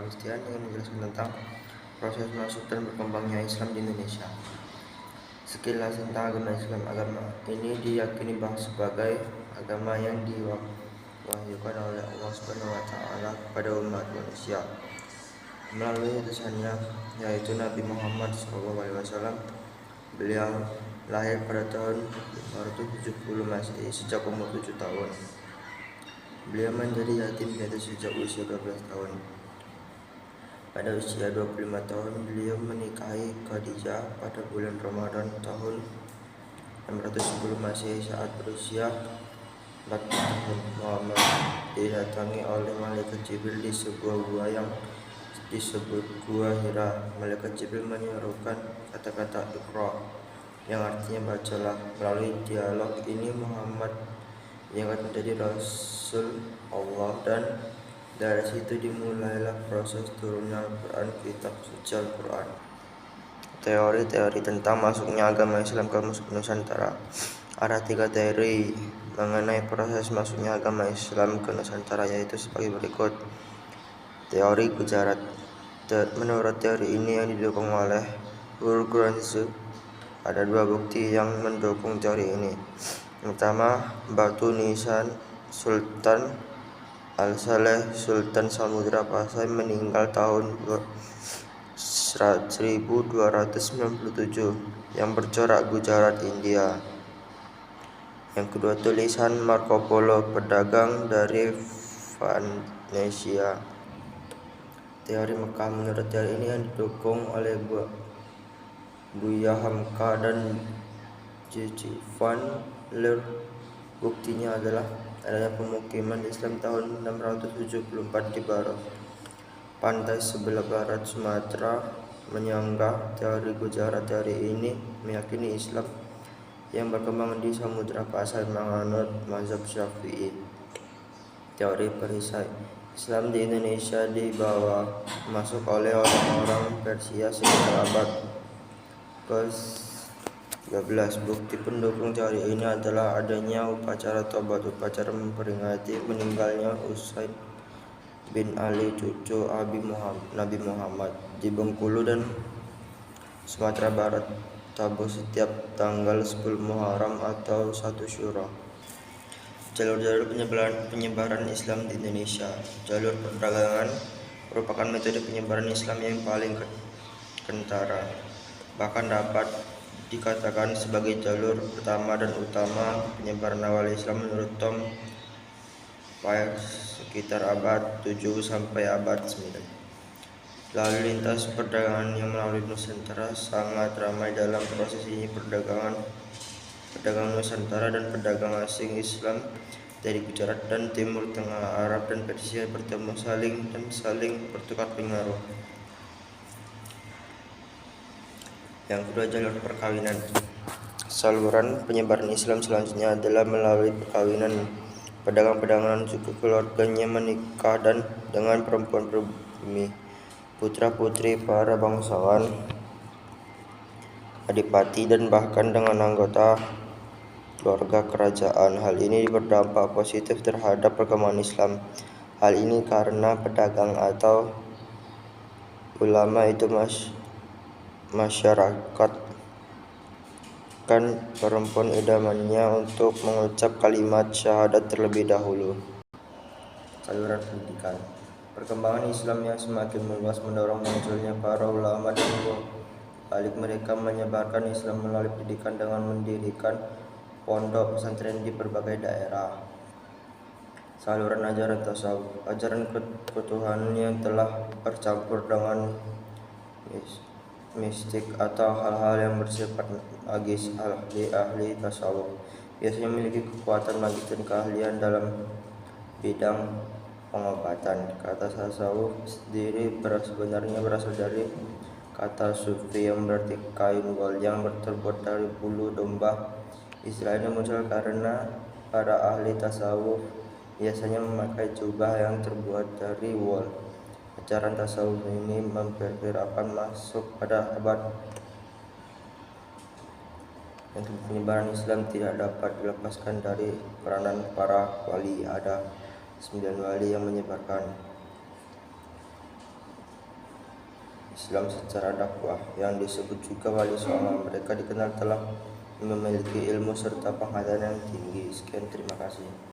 Agustian yang menjelaskan tentang proses masuk dan berkembangnya Islam di Indonesia. Sekilas tentang agama Islam. Agama ini diyakini bahwa sebagai agama yang diwahyukan oleh Allah Subhanahu wa taala kepada umat manusia melalui utusannya yaitu Nabi Muhammad SAW. Beliau lahir pada tahun 570 Masehi sejak umur 7 tahun. Beliau menjadi yatim piatu sejak usia 12 tahun. Pada usia 25 tahun, beliau menikahi Khadijah pada bulan Ramadan tahun 610 Masehi saat berusia 40 tahun. Muhammad didatangi oleh malaikat Jibril di sebuah gua yang disebut Gua Hira. Malaikat Jibril menyerukan kata-kata Iqra yang artinya bacalah. Melalui dialog ini Muhammad diangkat menjadi Rasul Allah dan dari situ dimulailah proses turunnya Al-Quran, kitab suci Al-Quran. Teori-teori tentang masuknya agama Islam ke Nusantara. Ada 3 teori mengenai proses masuknya agama Islam ke Nusantara, yaitu sebagai berikut. Teori Gujarat. Menurut teori ini yang didukung oleh Urgenzu, ada 2 bukti yang mendukung teori ini. Yang pertama, batu nisan Sultan Al-Saleh Sultan Samudra Pasai meninggal tahun 1297 yang bercorak Gujarat, India. Yang kedua, tulisan Marco Polo, pedagang dari Venesia. Teori Mekah. Menurut teori ini yang didukung oleh Buya Hamka dan J.C. Van Leer, buktinya adalah adanya pemukiman Islam tahun 674 di barat pantai sebelah barat Sumatera. Menyanggah teori Gujarat, teori ini meyakini Islam yang berkembang di Samudra Pasai menganut mazhab Syafi'i. Teori perisai. Islam di Indonesia dibawa masuk oleh orang-orang Persia sekitar abad ke-13. Bukti pendukung teori ini adalah adanya upacara Tobat, upacara memperingati meninggalnya Usaid bin Ali, cucu Nabi Muhammad, di Bengkulu dan Sumatera Barat, Tabu setiap tanggal 10 Muharram atau 1 Syura. Jalur-jalur penyebaran Islam di Indonesia. Jalur perdagangan merupakan metode penyebaran Islam yang paling kentara, bahkan dapat dikatakan sebagai jalur pertama dan utama penyebaran awal Islam menurut Tom Paine sekitar abad 7 sampai abad 9. Lalu lintas perdagangan yang melalui Nusantara sangat ramai. Dalam proses ini pedagang Nusantara dan pedagang asing Islam dari Gujarat dan Timur Tengah, Arab dan Persia bertemu saling bertukar pengaruh. Yang kedua, jalur perkawinan. Saluran penyebaran Islam selanjutnya adalah melalui perkawinan. Pedagang-pedagang suku keluarganya menikah dengan perempuan pribumi, putra-putri para bangsawan, adipati, dan bahkan dengan anggota keluarga kerajaan. Hal ini berdampak positif terhadap perkembangan Islam. Hal ini karena pedagang atau ulama itu masyarakat kan perempuan idamannya untuk mengucap kalimat syahadat terlebih dahulu. Saluran pendidikan. Perkembangan Islam yang semakin meluas mendorong munculnya para ulama dan balik mereka menyebarkan Islam melalui pendidikan dengan mendirikan pondok pesantren di berbagai daerah. Saluran ajaran tasawuf. Ajaran ketuhanan yang telah bercampur dengan mistik atau hal-hal yang bersifat magis. Ahli tasawuf biasanya memiliki kekuatan magis dan keahlian dalam bidang pengobatan. Kata tasawuf sendiri sebenarnya berasal dari kata sufi yang berarti kain wol yang terbuat dari bulu domba. Istilah ini muncul karena para ahli tasawuf biasanya memakai jubah yang terbuat dari wol. Ajaran tasawuf ini memperkirakan masuk pada abad yang penyebaran Islam tidak dapat dilepaskan dari peranan para wali. Ada 9 wali yang menyebarkan Islam secara dakwah, yang disebut juga Wali Songo. Mereka dikenal telah memiliki ilmu serta penghayatan yang tinggi. Sekian, terima kasih.